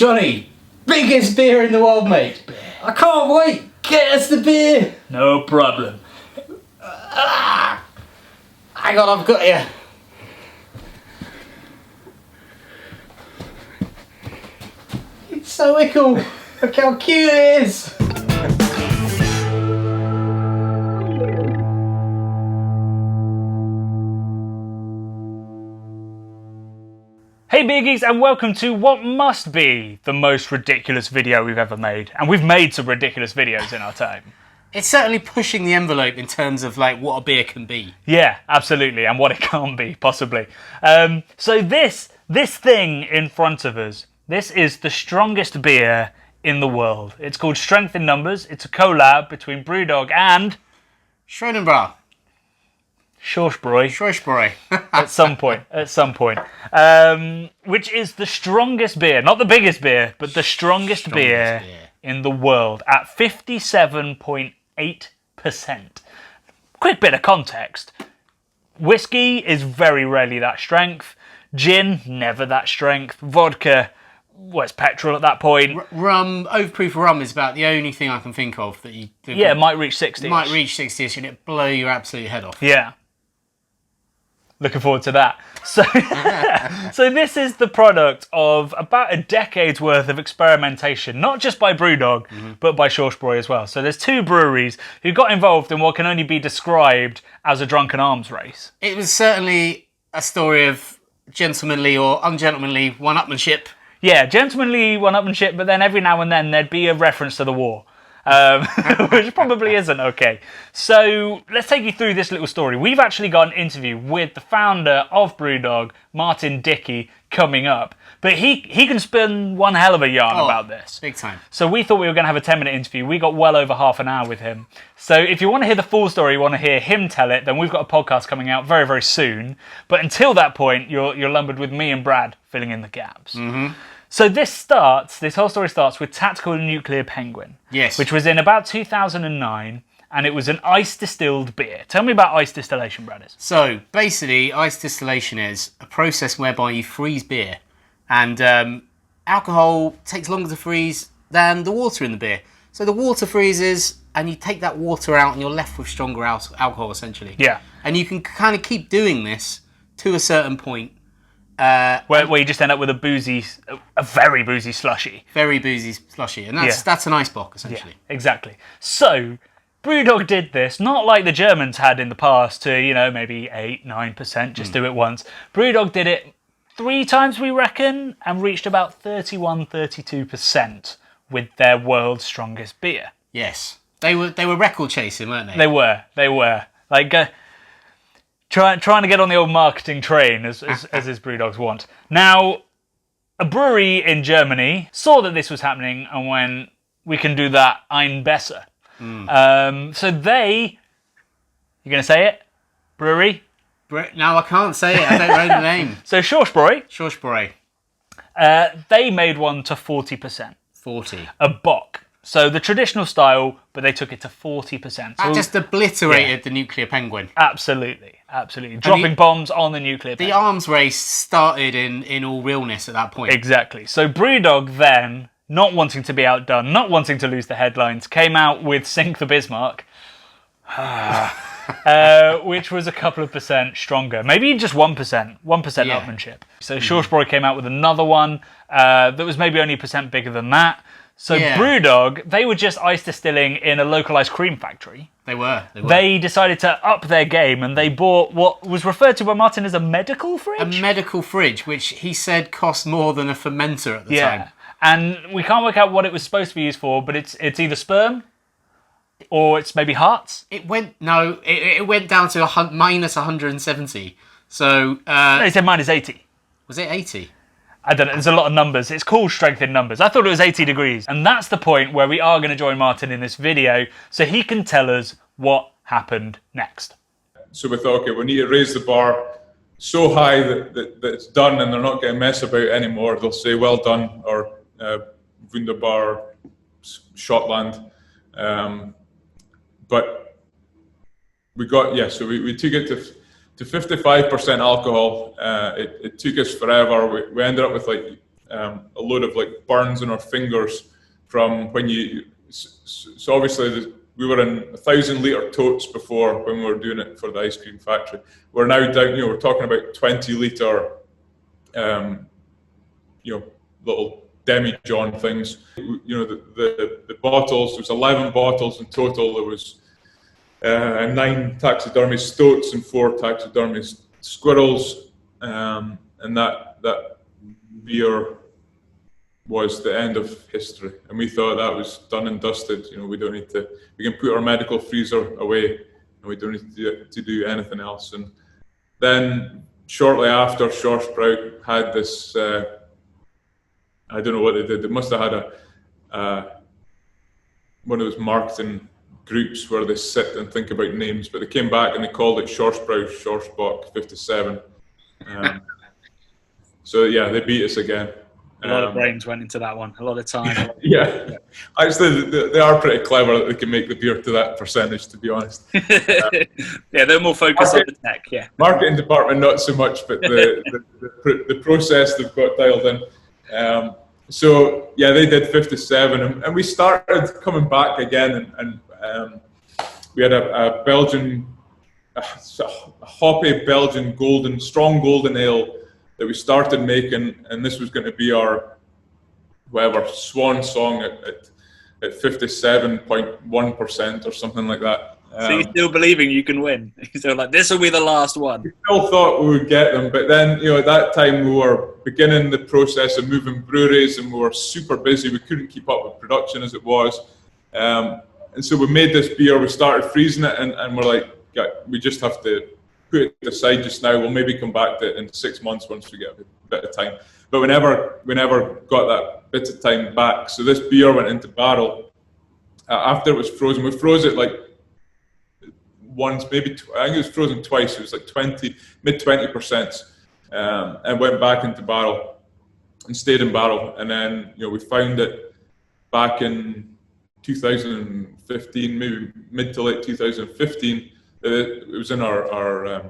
Johnny, biggest beer in the world, mate. I can't wait. Get us the beer. No problem. Hang on, I've got you. It's so ickle. Look how cute it is. Hey Biggies, and welcome to what must be the most ridiculous video we've ever made. And we've made some ridiculous videos in our time. It's certainly pushing the envelope in terms of like what a beer can be. Yeah, absolutely, and what it can't be, possibly. So this thing in front of us, this is the strongest beer in the world. It's called Strength in Numbers. It's a collab between BrewDog and Schorschbrau. Schorschbrau. at some point. Which is the strongest beer, not the biggest beer, but the strongest beer in the world at 57.8%. Quick bit of context. Whiskey is very rarely that strength. Gin, never that strength. Vodka, well, it's petrol at that point. Rum, overproof rum is about the only thing I can think of that you... Yeah, it might reach 60. Might reach 60ish and it blow your absolute head off. Yeah. Looking forward to that. So, so this is the product of about a decade's worth of experimentation, not just by BrewDog, but by Schorschbrau as well. So there's two breweries who got involved in what can only be described as a drunken arms race. It was certainly a story of gentlemanly or ungentlemanly one-upmanship. Yeah, gentlemanly one-upmanship, but then every now and then there'd be a reference to the war. Which probably isn't okay. So let's take you through this little story. We've actually got an interview with the founder of BrewDog, Martin Dickie, coming up. But he can spin one hell of a yarn about this. Big time. So we thought we were going to have a 10-minute interview. We got well over half an hour with him. So if you want to hear the full story, you want to hear him tell it, then we've got a podcast coming out very, very soon. But until that point, you're lumbered with me and Brad filling in the gaps. So this whole story starts with Tactical Nuclear Penguin. Yes. Which was in about 2009, and it was an ice distilled beer. Tell me about ice distillation, Brad. So basically, ice distillation is a process whereby you freeze beer, and alcohol takes longer to freeze than the water in the beer. So the water freezes, and you take that water out, and you're left with stronger alcohol, essentially. Yeah. And you can kind of keep doing this to a certain point. Where you just end up with a very boozy slushy. Very boozy slushy. And that's an ice bock, essentially. Yeah, exactly. So, BrewDog did this, not like the Germans had in the past to, maybe 8-9%, just do it once. BrewDog did it 3 times, we reckon, and reached about 31-32% with their world's strongest beer. Yes. They were record chasing, weren't they? They were. Like... Trying to get on the old marketing train, as his BrewDogs want. Now, a brewery in Germany saw that this was happening and went, we can do that, ein besser. So they... You going to say it? Brewery? No, I can't say it. I don't know the name. So Schorschbrau. Schorschbrau. They made one to 40%. 40. A bock. So the traditional style, but they took it to 40%. That just obliterated the nuclear penguin. Absolutely. Dropping bombs on the nuclear penguin. The arms race started in all realness at that point. Exactly. So BrewDog then, not wanting to be outdone, not wanting to lose the headlines, came out with Sink the Bismarck, which was a couple of percent stronger. Maybe just 1%. 1% upmanship. So Schorschbrau came out with another one that was maybe only a percent bigger than that. So BrewDog, they were just ice distilling in a localized cream factory. They were. They decided to up their game, and they bought what was referred to by Martin as a medical fridge? A medical fridge, which he said cost more than a fermenter at the time. And we can't work out what it was supposed to be used for, but it's either sperm, or it's maybe hearts. It went down to minus 170. So... no, he said minus 80. Was it 80? I don't know, there's a lot of numbers. It's called Strength in Numbers. I thought it was 80 degrees. And that's the point where we are going to join Martin in this video so he can tell us what happened next. So we thought, okay, we need to raise the bar so high that it's done and they're not getting messed about anymore. They'll say, well done, or wunderbar, Schottland. But we got, so we took it to 55% alcohol. It took us forever. We ended up with like a load of like burns on our fingers from when you. So obviously we were in 1,000-litre totes before when we were doing it for the ice cream factory. We're now down. We're talking about 20-litre, little demi-john things. The bottles. There was 11 bottles in total. There was 9 taxidermy stoats and 4 taxidermy squirrels, and that beer was the end of history. And we thought that was done and dusted. We don't need to. We can put our medical freezer away, and we don't need to do anything else. And then shortly after, Schorschbrau had this. I don't know what they did. They must have had one of those marketing groups where they sit and think about names, but they came back and they called it Schorschbrau Schorschbock 57. So yeah, they beat us again. A lot of brains went into that one. A lot of time. Yeah. Actually, they are pretty clever that they can make the beer to that percentage, to be honest. Yeah, they're more focused on the tech, yeah. Marketing department, not so much, but the process they've got dialed in. So, yeah, they did 57, and we started coming back again, and we had a Belgian, a hoppy Belgian strong golden ale that we started making, and this was going to be our swan song at 57.1% or something like that. So you're still believing you can win? You're still like, this will be the last one? We still thought we would get them, but then, at that time we were beginning the process of moving breweries, and we were super busy. We couldn't keep up with production as it was. And so we made this beer, we started freezing it, and we're like, we just have to put it aside just now. We'll maybe come back to it in 6 months once we get a bit of time. But we never got that bit of time back. So this beer went into barrel after it was frozen. We froze it like once, maybe I think it was frozen twice. It was like mid 20%, and went back into barrel and stayed in barrel. And then we found it back in 2015, maybe mid to late 2015. It was in our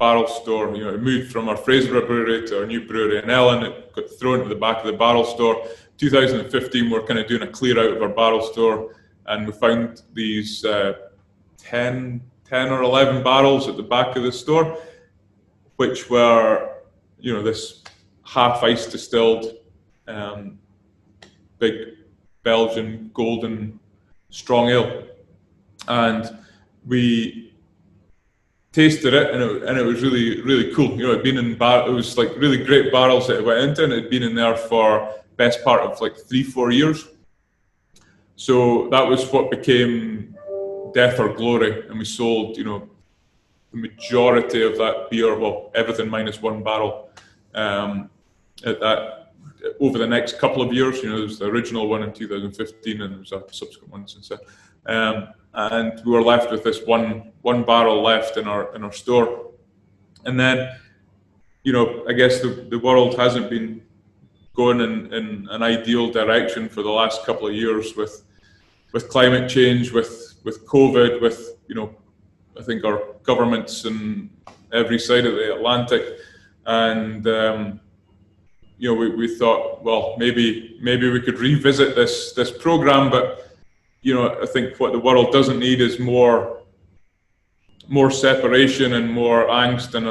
barrel store. It moved from our Fraserburgh brewery to our new brewery in Ellen. It got thrown to the back of the barrel store. 2015, we're kind of doing a clear out of our barrel store, and we found these 10 or 11 barrels at the back of the store, which were, this half ice distilled, big Belgian golden strong ale. And we tasted it, and it was really, really cool. It'd been it was like really great barrels that it went into, and it'd been in there for best part of like 3-4 years. So that was what became Death or Glory, and we sold, the majority of that beer, well, everything minus one barrel, at that over the next couple of years. There was the original one in 2015, and there was a subsequent one since then. And we were left with this one barrel left in our store. And then, I guess the world hasn't been going in an ideal direction for the last couple of years with climate change, with COVID, with, I think our governments in every side of the Atlantic. And, we thought, well, maybe we could revisit this program, but I think what the world doesn't need is more separation and more angst and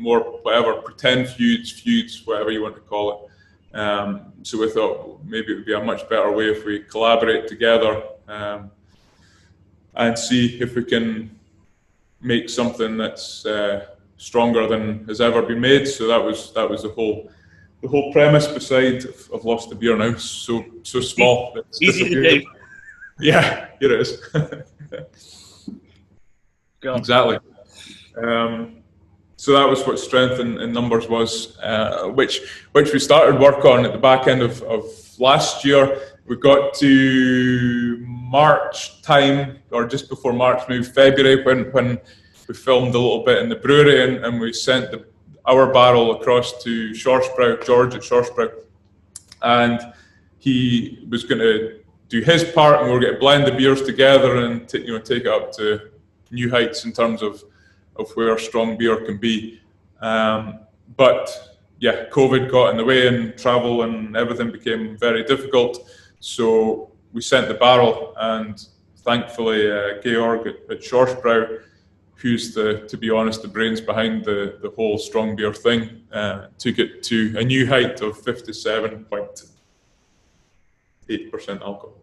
more whatever pretend feuds, whatever you want to call it. So we thought maybe it would be a much better way if we collaborate together and see if we can make something that's stronger than has ever been made. So that was the whole premise. Beside, I've lost the beer now. So small. It's easy to do. Yeah, here it is. Exactly. So that was what Strength in Numbers was, which we started work on at the back end of last year. We got to March time, or just before March, maybe February, when we filmed a little bit in the brewery, and we sent our barrel across to Schorschbrau, George at Schorschbrau, and he was going to do his part, and we were going to blend the beers together and take it up to new heights in terms of where strong beer can be. But COVID got in the way and travel and everything became very difficult. So we sent the barrel, and thankfully Georg at Schorschbrau, who's to be honest, the brains behind the whole strong beer thing, took it to a new height of 57.8% alcohol.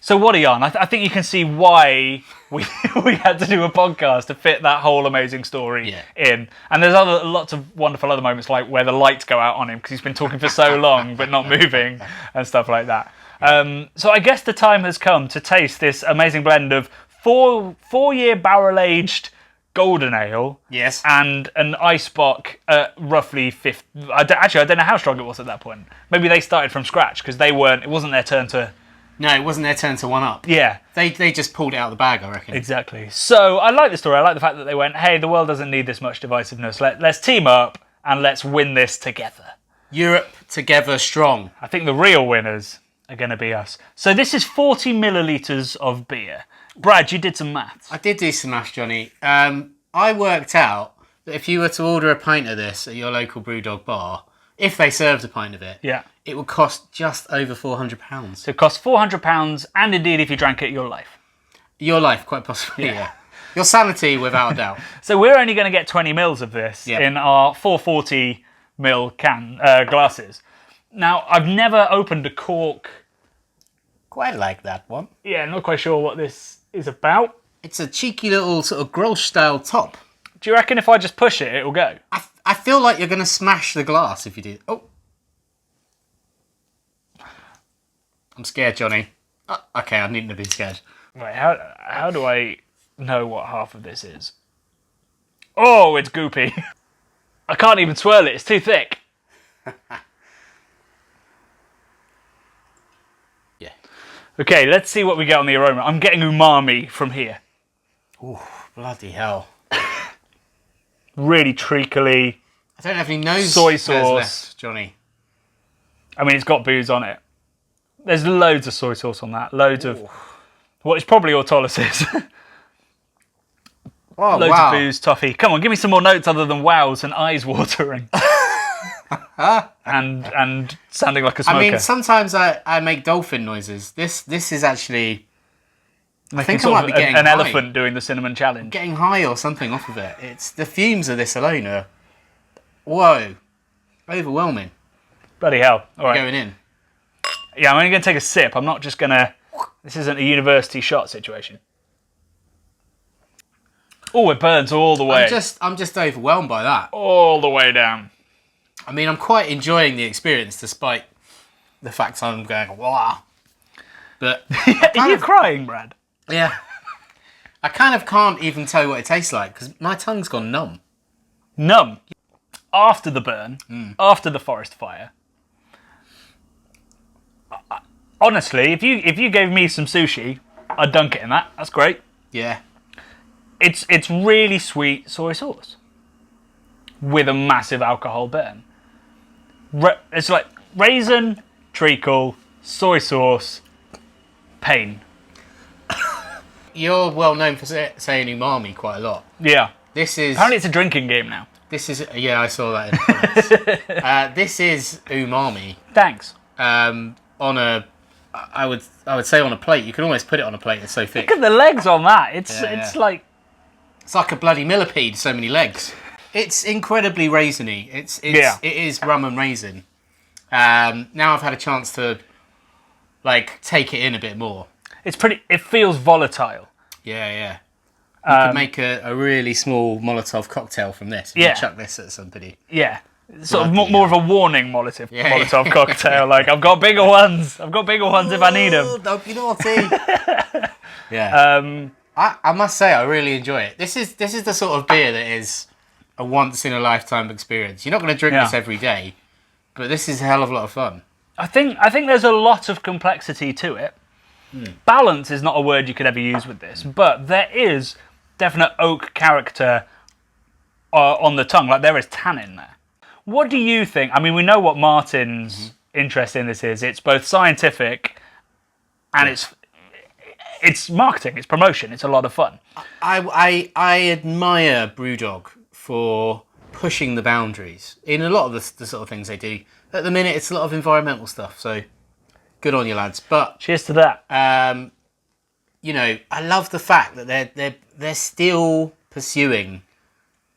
So what are you on? I think you can see why we had to do a podcast to fit that whole amazing story in. And there's lots of wonderful other moments, like where the lights go out on him because he's been talking for so long but not moving and stuff like that. So I guess the time has come to taste this amazing blend of four-year barrel-aged golden ale, Yes. and an Eisbock at roughly 50. I don't know how strong it was at that point. Maybe they started from scratch because it wasn't their turn to. No, it wasn't their turn to one up. Yeah, They just pulled it out of the bag, I reckon. exactly. So I like the story. I like the fact that they went, hey, the world doesn't need this much divisiveness. Let's team up and let's win this together. Europe together strong. I think the real winners are going to be us. So this is 40 millilitres of beer. Brad, you did some maths. I did do some maths, Johnny. I worked out that if you were to order a pint of this at your local BrewDog bar, if they served a pint of it, Yeah. it would cost just over £400. So it costs £400, and indeed, if you drank it, your life. Your life, quite possibly, yeah. Your sanity, without a doubt. So we're only going to get 20 mils of this in our 440 mil glasses. Now, I've never opened a cork. Quite like that one. Yeah, not quite sure what this is about. It's a cheeky little sort of Grolsch-style top. Do you reckon if I just push it, it'll go? I feel like you're going to smash the glass if you do. Oh. I'm scared, Johnny. Okay, I needn't have been scared. Right, how do I know what half of this is? Oh, it's goopy. I can't even swirl it, it's too thick. Yeah. Okay, let's see what we get on the aroma. I'm getting umami from here. Ooh, bloody hell. Really treacly. I don't have any nose Soy hairs sauce. left, Johnny. I mean, it's got booze on it. There's loads of soy sauce on that. Loads of what is probably autolysis. Oh, Loads wow. of booze, toffee. Come on, give me some more notes other than wows and eyes watering. and sounding like a smoker. I mean, sometimes I make dolphin noises. This is actually... I think I sort might of be getting an high. elephant doing the cinnamon challenge. Getting high or something off of it. It's the fumes of this alone are... Whoa. Overwhelming. Bloody hell. All right. Going in. Yeah, I'm only going to take a sip. I'm not just going to... This isn't a university shot situation. Oh, it burns all the way. I'm just overwhelmed by that. All the way down. I mean, I'm quite enjoying the experience despite the fact I'm going, wow. But Are you crying, Brad? yeah, I kind of can't even tell you what it tastes like because my tongue's gone numb. Numb. After the burn, after the forest fire. Honestly, if you gave me some sushi, I'd dunk it in that. That's great. Yeah. It's really sweet soy sauce with a massive alcohol burn. It's like raisin, treacle, soy sauce, pain. You're well known for saying umami quite a lot. Yeah. This is... Apparently it's a drinking game now. This is... Yeah, I saw that in the comments. This is umami. Thanks. On a... I would say on a plate. You can almost put it on a plate. It's so thick. Look at the legs on that. It's like... It's like a bloody millipede, so many legs. It's incredibly raisiny. It is rum and raisin. Now I've had a chance to like take it in a bit more. It feels volatile. Yeah. You could make a really small Molotov cocktail from this. If you chuck this at somebody. Yeah. Sort of Bloody more of a warning Molotov cocktail. Like, I've got bigger ones. If I need them. Don't be naughty. Yeah. I must say, I really enjoy it. This is the sort of beer that is a once in a lifetime experience. You're not going to drink this every day, but this is a hell of a lot of fun. I think there's a lot of complexity to it. Balance is not a word you could ever use with this, but there is definite oak character on the tongue. Like, there is tannin there. What do you think? I mean, we know what Martin's interest in this is. It's both scientific and it's marketing, it's promotion, it's a lot of fun. I admire BrewDog for pushing the boundaries in a lot of the sort of things they do. At the minute, it's a lot of environmental stuff, so good on you, lads. But cheers to that. you know, I love the fact that they're still pursuing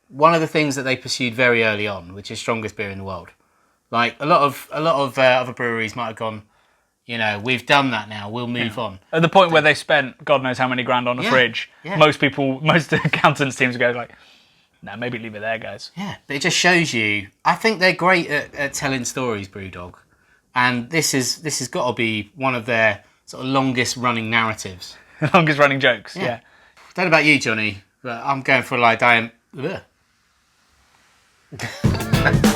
one of the things that they pursued very early on, which is strongest beer in the world. Like a lot of other breweries might have gone, you know, we've done that now, we'll move on. At the point where they spent God knows how many grand on a fridge, most accountants teams go like, nah, maybe leave it there, guys. Yeah, but it just shows you. I think they're great at telling stories, BrewDog, and this has got to be one of their sort of longest running narratives. Longest running jokes. Yeah. Don't know about you, Johnny, but I'm going for a lie. I am.